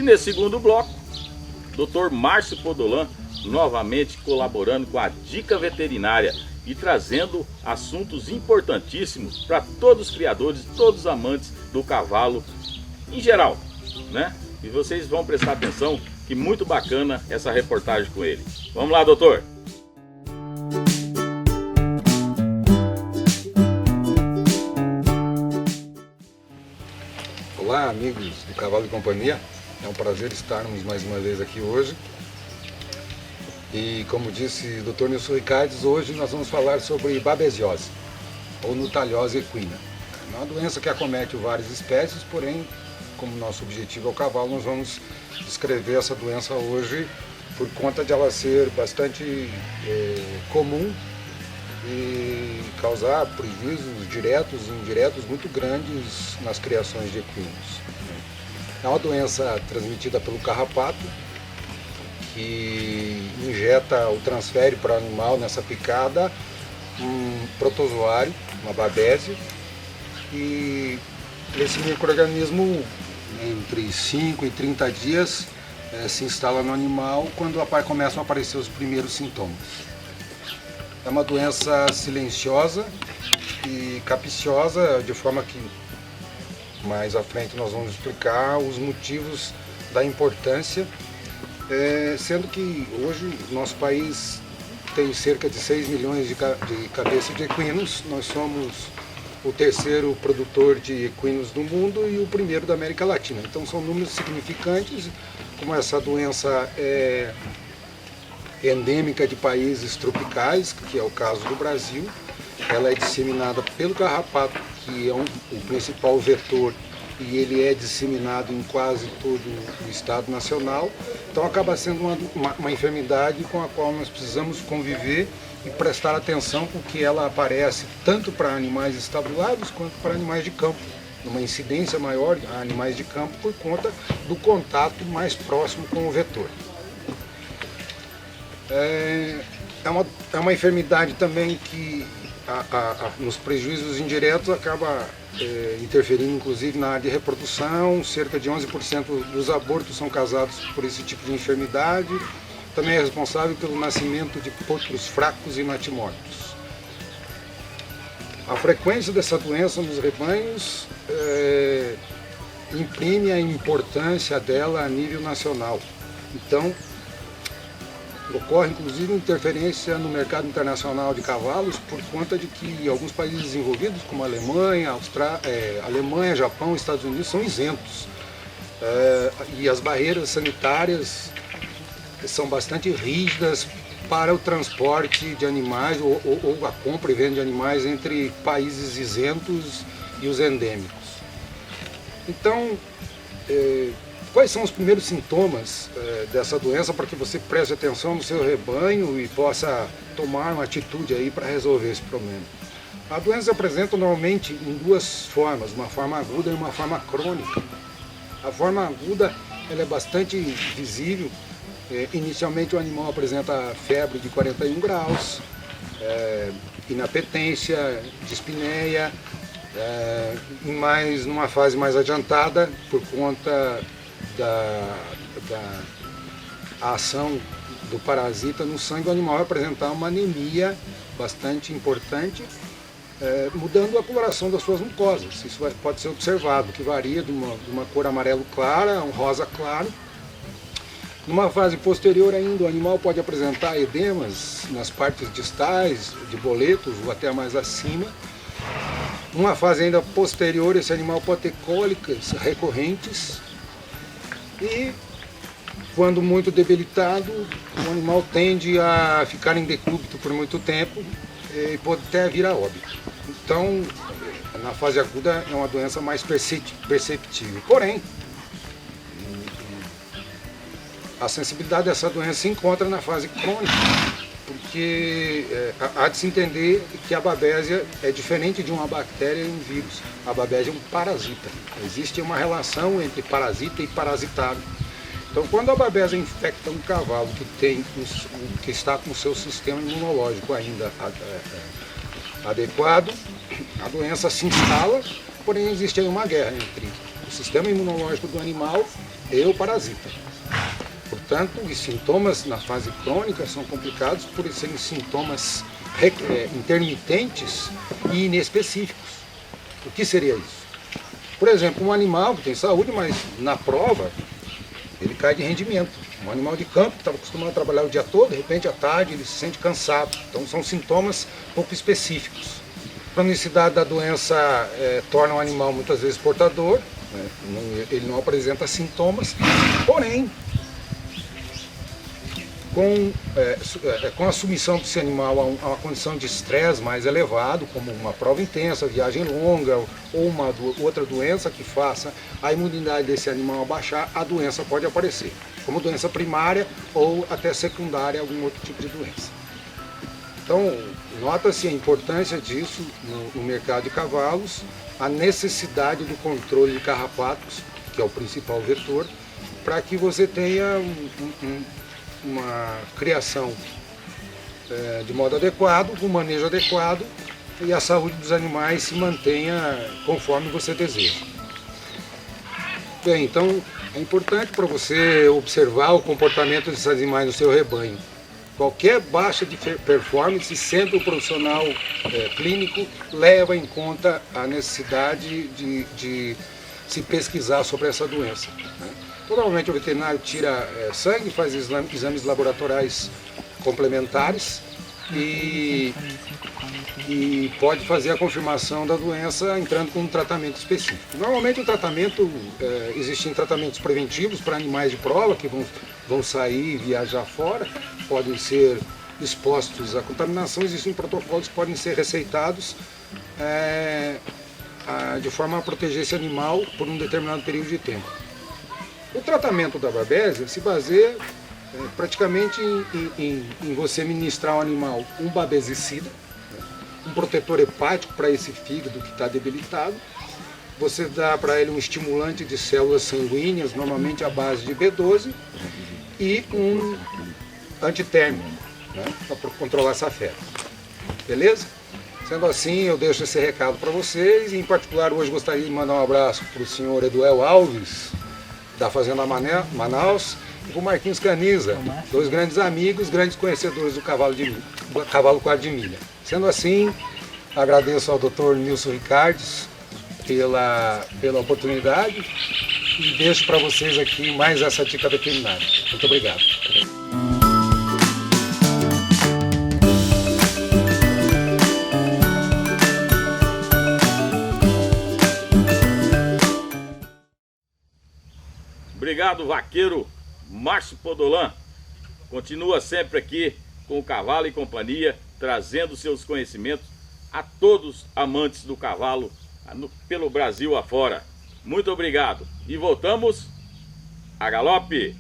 nesse segundo bloco, Dr. Márcio Podolan novamente colaborando com a Dica Veterinária e trazendo assuntos importantíssimos para todos os criadores, todos os amantes do cavalo em geral, né? E vocês vão prestar atenção que muito bacana essa reportagem com ele. Vamos lá, doutor! Olá, amigos do Cavalo e Companhia. É um prazer estarmos mais uma vez aqui hoje. E como disse o Dr. Nilson Ricardes, hoje nós vamos falar sobre babesiose, ou nutalhose equina. É uma doença que acomete várias espécies, porém, como nosso objetivo é o cavalo, nós vamos descrever essa doença hoje por conta de ela ser bastante comum e causar prejuízos diretos e indiretos muito grandes nas criações de equinos. É uma doença transmitida pelo carrapato, que injeta ou transfere para o animal nessa picada um protozoário, uma babésia, e esse micro-organismo entre 5 e 30 dias se instala no animal quando começam a aparecer os primeiros sintomas. É uma doença silenciosa e capciosa, de forma que mais à frente nós vamos explicar os motivos da importância, sendo que hoje o nosso país tem cerca de 6 milhões de cabeças de equinos. Nós somos o terceiro produtor de equinos do mundo e o primeiro da América Latina. Então são números significantes. Como essa doença é endêmica de países tropicais, que é o caso do Brasil, ela é disseminada pelo carrapato, que é o principal vetor, e ele é disseminado em quase todo o estado nacional. Então acaba sendo uma enfermidade com a qual nós precisamos conviver e prestar atenção, porque ela aparece tanto para animais estabulados quanto para animais de campo, numa incidência maior a animais de campo por conta do contato mais próximo com o vetor. É uma enfermidade também que nos prejuízos indiretos acaba interferindo inclusive na área de reprodução. Cerca de 11% dos abortos são causados por esse tipo de enfermidade. Também é responsável pelo nascimento de potros fracos e natimortos. A frequência dessa doença nos rebanhos imprime a importância dela a nível nacional. Então, ocorre inclusive interferência no mercado internacional de cavalos por conta de que alguns países desenvolvidos, como a Alemanha, Alemanha, Japão, Estados Unidos, são isentos. E as barreiras sanitárias são bastante rígidas para o transporte de animais ou a compra e venda de animais entre países isentos e os endêmicos. Então, quais são os primeiros sintomas dessa doença para que você preste atenção no seu rebanho e possa tomar uma atitude aí para resolver esse problema? A doença se apresenta normalmente em duas formas, uma forma aguda e uma forma crônica. A forma aguda ela é bastante visível. Inicialmente o animal apresenta febre de 41 graus, inapetência, dispneia, mas numa fase mais adiantada, por conta da ação do parasita no sangue, o animal vai apresentar uma anemia bastante importante, mudando a coloração das suas mucosas. Isso pode ser observado, que varia de uma cor amarelo clara a um rosa claro. Numa fase posterior ainda, o animal pode apresentar edemas nas partes distais, de boletos ou até mais acima. Numa fase ainda posterior, esse animal pode ter cólicas recorrentes. E, quando muito debilitado, o animal tende a ficar em decúbito por muito tempo e pode até vir a óbito. Então, na fase aguda é uma doença mais perceptível. Porém, a sensibilidade dessa doença se encontra na fase crônica, porque há de se entender que a babésia é diferente de uma bactéria e um vírus. A babésia é um parasita. Existe uma relação entre parasita e parasitado. Então, quando a babésia infecta um cavalo que está com o seu sistema imunológico ainda adequado, a doença se instala, porém existe aí uma guerra entre o sistema imunológico do animal e o parasita. Portanto, os sintomas na fase crônica são complicados por serem sintomas intermitentes e inespecíficos. O que seria isso? Por exemplo, um animal que tem saúde, mas na prova ele cai de rendimento. Um animal de campo que estava acostumado a trabalhar o dia todo, de repente à tarde ele se sente cansado. Então são sintomas pouco específicos. A cronicidade da doença torna o animal muitas vezes portador, né? Ele não apresenta sintomas, porém, com a submissão desse animal a uma condição de estresse mais elevado, como uma prova intensa, viagem longa ou uma outra doença que faça a imunidade desse animal abaixar, a doença pode aparecer, como doença primária ou até secundária, algum outro tipo de doença. Então, nota-se a importância disso no mercado de cavalos, a necessidade do controle de carrapatos, que é o principal vetor, para que você tenha uma criação de modo adequado, um manejo adequado e a saúde dos animais se mantenha conforme você deseja. Bem, então é importante para você observar o comportamento desses animais no seu rebanho. Qualquer baixa de performance, sempre o profissional clínico leva em conta a necessidade de se pesquisar sobre essa doença, né? Normalmente o veterinário tira sangue, faz exames laboratoriais complementares e pode fazer a confirmação da doença entrando com um tratamento específico. Normalmente o tratamento, existem tratamentos preventivos para animais de prova que vão sair e viajar fora, podem ser expostos à contaminação, existem protocolos que podem ser receitados de forma a proteger esse animal por um determinado período de tempo. O tratamento da babésia se baseia praticamente em você ministrar ao animal um babesicida, um protetor hepático para esse fígado que está debilitado. Você dá para ele um estimulante de células sanguíneas, normalmente à base de B12, e um antitérmico, né, para controlar essa febre. Beleza? Sendo assim, eu deixo esse recado para vocês. E, em particular, hoje gostaria de mandar um abraço para o senhor Eduel Alves, da Fazenda Manaus, e para o Marquinhos Caniza, dois grandes amigos, grandes conhecedores do cavalo quarto de milha. Sendo assim, agradeço ao Dr. Nilson Ricardes pela oportunidade e deixo para vocês aqui mais essa dica veterinária. Muito obrigado. Obrigado, vaqueiro Márcio Podolã. Continua sempre aqui com o Cavalo e Companhia, trazendo seus conhecimentos a todos amantes do cavalo pelo Brasil afora. Muito obrigado. E voltamos a galope!